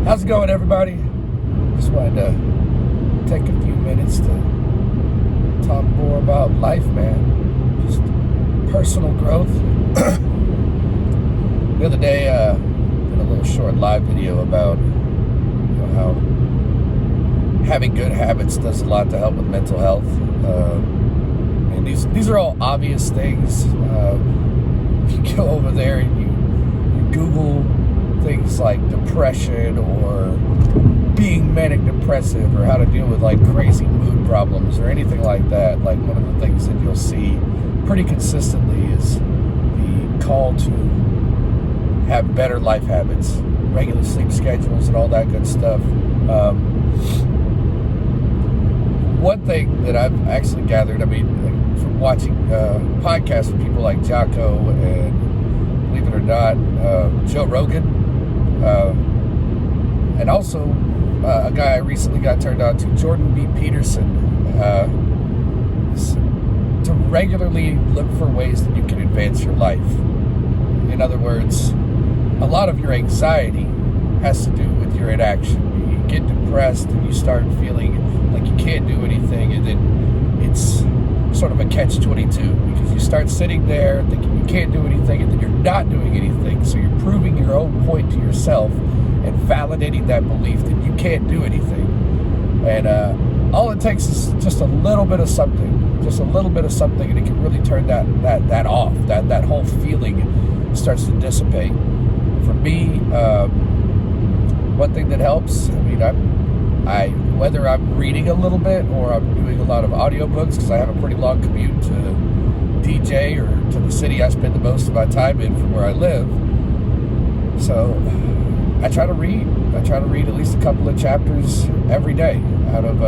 How's it going, everybody? Just wanted to take a few minutes to talk more about life, man. Just personal growth. The other day, did a little short live video about how having good habits does a lot to help with mental health. And these are all obvious things. You go over there and you Google things like depression or being manic depressive or how to deal with like crazy mood problems or anything like that. Like one of the things that you'll see pretty consistently is the call to have better life habits, regular sleep schedules and all that good stuff. One thing that I've actually gathered, from watching podcasts with people like Jocko and, believe it or not, Joe Rogan, and also a guy I recently got turned on to, Jordan B. Peterson, is to regularly look for ways that you can advance your life. In other words, a lot of your anxiety has to do with your inaction. You get depressed and you start feeling like you can't do anything, and then it's sort of a catch-22 because you start sitting there thinking you can't do anything, and then you're not doing anything, so you're proving your own point to yourself and validating that belief that you can't do anything. And all it takes is just a little bit of something, and it can really turn that off. That whole feeling starts to dissipate. For me, one thing that helps, I whether I'm reading a little bit or I'm doing a lot of audiobooks, because I have a pretty long commute to DJ or to the city I spend the most of my time in from where I live. So I try to read. At least a couple of chapters every day out of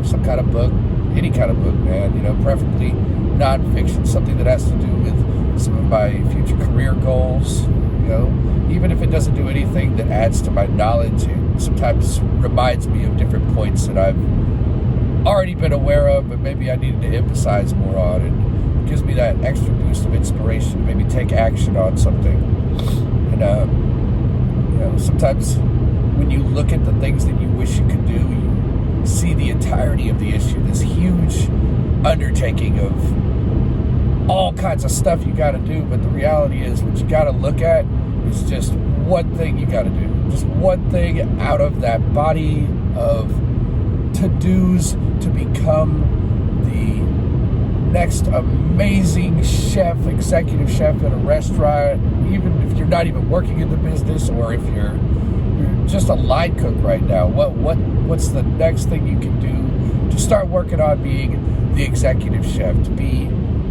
some kind of book, any kind of book, man. Preferably nonfiction, something that has to do with some of my future career goals. Even if it doesn't do anything that adds to my knowledge, it sometimes reminds me of different points that I've already been aware of, but maybe I needed to emphasize more on. It gives me that extra boost of inspiration to maybe take action on something. And sometimes when you look at the things that you wish you could do, you see the entirety of the issue, this huge undertaking of all kinds of stuff you got to do. But the reality is, what you got to look at is just one thing you got to do. Just one thing out of that body of to-dos to become the next amazing chef, executive chef at a restaurant, even if you're not even working in the business, or if you're just a line cook right now. What's the next thing you can do to start working on being the executive chef, to be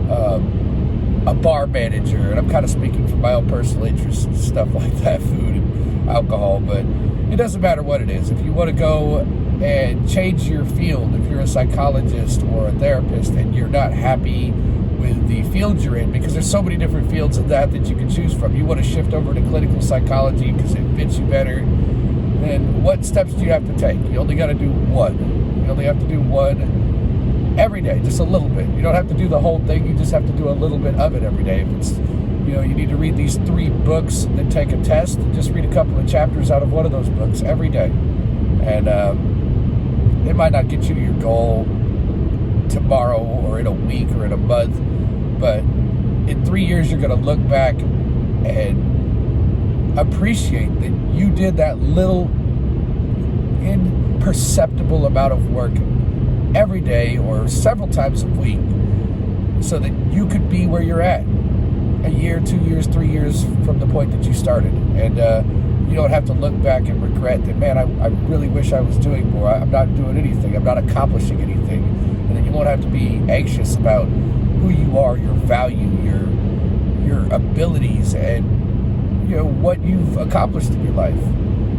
a bar manager? And I'm kind of speaking from my own personal interests and stuff like that, food and alcohol, but it doesn't matter what it is. If you want to go and change your field, if you're a psychologist or a therapist and you're not happy with the field you're in, because there's so many different fields of that you can choose from, you want to shift over to clinical psychology because it fits you better, then what steps do you have to take? You only got to do one. You only have to do one every day, just a little bit. You don't have to do the whole thing, you just have to do a little bit of it every day. If it's, you need to read these 3 books and then take a test, and just read a couple of chapters out of one of those books every day. And it might not get you to your goal tomorrow or in a week or in a month, but in 3 years you're going to look back and appreciate that you did that little imperceptible amount of work every day or several times a week so that you could be where you're at a year, 2 years, 3 years from the point that you started. And you don't have to look back and regret that, man, I really wish I was doing more. I'm not doing anything. I'm not accomplishing anything. And then you won't have to be anxious about who you are, your value, your abilities, and what you've accomplished in your life.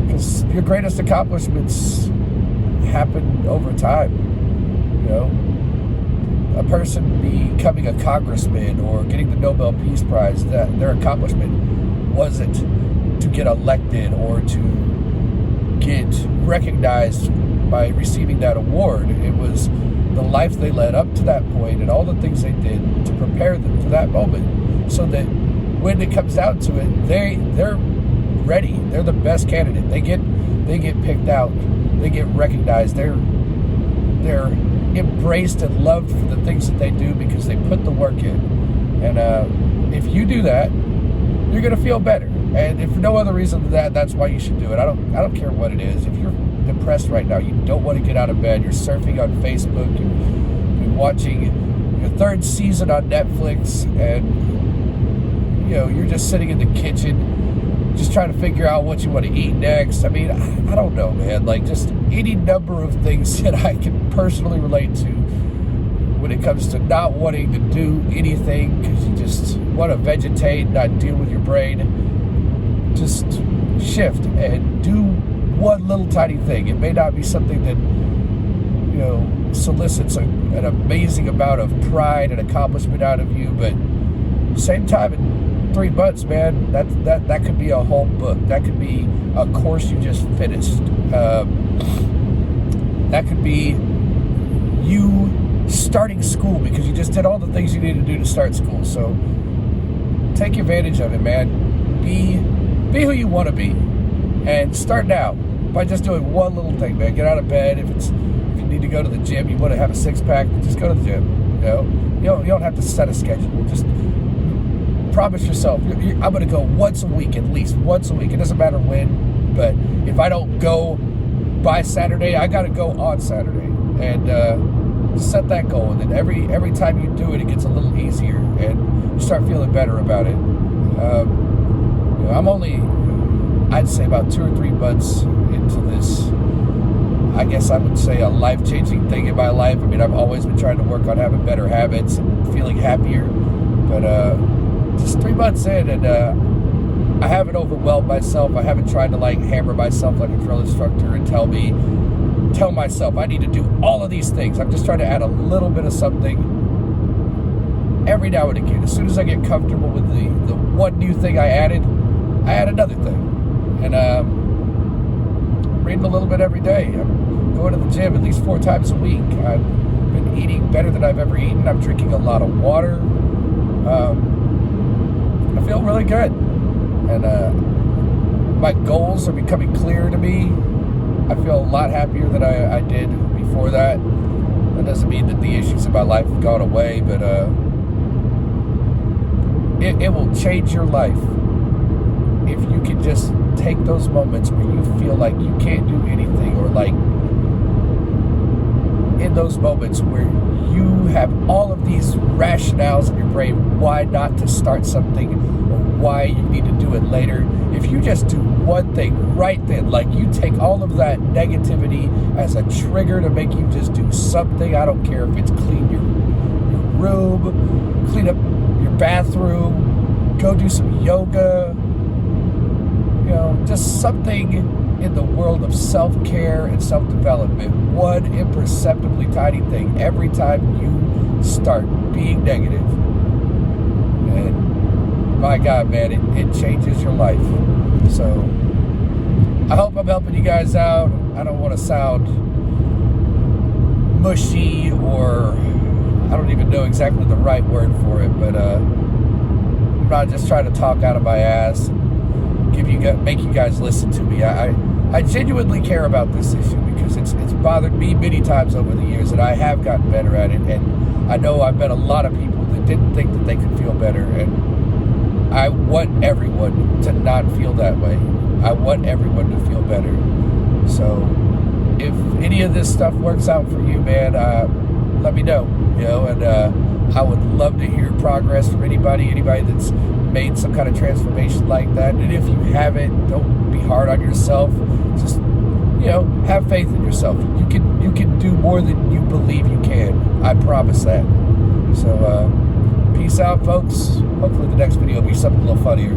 Because your greatest accomplishments happen over time. A person becoming a congressman or getting the Nobel Peace Prize, that their accomplishment wasn't to get elected or to get recognized by receiving that award. It was the life they led up to that point and all the things they did to prepare them for that moment, so that when it comes down to it, they're ready. They're the best candidate. They get they get picked out, they get recognized, they're embraced and loved for the things that they do because they put the work in. And if you do that, you're gonna feel better. And if for no other reason than that, that's why you should do it. I don't care what it is. If you're depressed right now, you don't want to get out of bed, you're surfing on Facebook, you're watching your third season on Netflix, and you're just sitting in the kitchen just trying to figure out what you want to eat next. I mean, I don't know, man. Like, just any number of things that I can personally relate to when it comes to not wanting to do anything because you just want to vegetate, not deal with your brain. Just shift and do one little tiny thing. It may not be something that solicits an amazing amount of pride and accomplishment out of you, but same time, in 3 months, man, that could be a whole book. That could be a course you just finished. That could be you starting school because you just did all the things you need to do to start school. So take advantage of it, man. Be who you want to be, and start now by just doing one little thing, man. Get out of bed. If you need to go to the gym, you want to have a 6-pack, just go to the gym. You don't have to set a schedule. Just promise yourself, I'm going to go once a week, at least once a week. It doesn't matter when, but if I don't go by Saturday, I got to go on Saturday, and set that goal. And then every time you do it, it gets a little easier, and you start feeling better about it. I'm only, I'd say, about 2 or 3 months into this, I guess I would say, a life-changing thing in my life. I mean, I've always been trying to work on having better habits and feeling happier, but just 3 months in, and I haven't overwhelmed myself. I haven't tried to hammer myself like a drill instructor and tell myself I need to do all of these things. I'm just trying to add a little bit of something every now and again. As soon as I get comfortable with the one new thing I add another thing. And reading a little bit every day. I'm going to the gym at least 4 times a week. I've been eating better than I've ever eaten. I'm drinking a lot of water. I feel really good. And my goals are becoming clear to me. I feel a lot happier than I did before that. That doesn't mean that the issues in my life have gone away, but it will change your life if you can just take those moments where you feel like you can't do anything, or in those moments where you have all of these rationales in your brain why not to start something or why you need to do it later. If you just do one thing right then, you take all of that negativity as a trigger to make you just do something. I don't care if it's clean your room, clean up your bathroom, go do some yoga, just something in the world of self-care and self-development. One imperceptibly tiny thing every time you start being negative. And my God, man, it changes your life. So I hope I'm helping you guys out. I don't want to sound mushy, or I don't even know exactly the right word for it, but I'm not just trying to talk out of my ass and make you guys listen to me. I genuinely care about this issue because it's bothered me many times over the years, and I have gotten better at it. And I know I've met a lot of people that didn't think that they could feel better, and I want everyone to not feel that way. I want everyone to feel better. So if any of this stuff works out for you, man, let me know. And I would love to hear progress from anybody that's made some kind of transformation like that. And if you haven't, don't be hard on yourself. Just have faith in yourself. You can do more than you believe you can. I promise that. So peace out, folks. Hopefully the next video will be something a little funnier.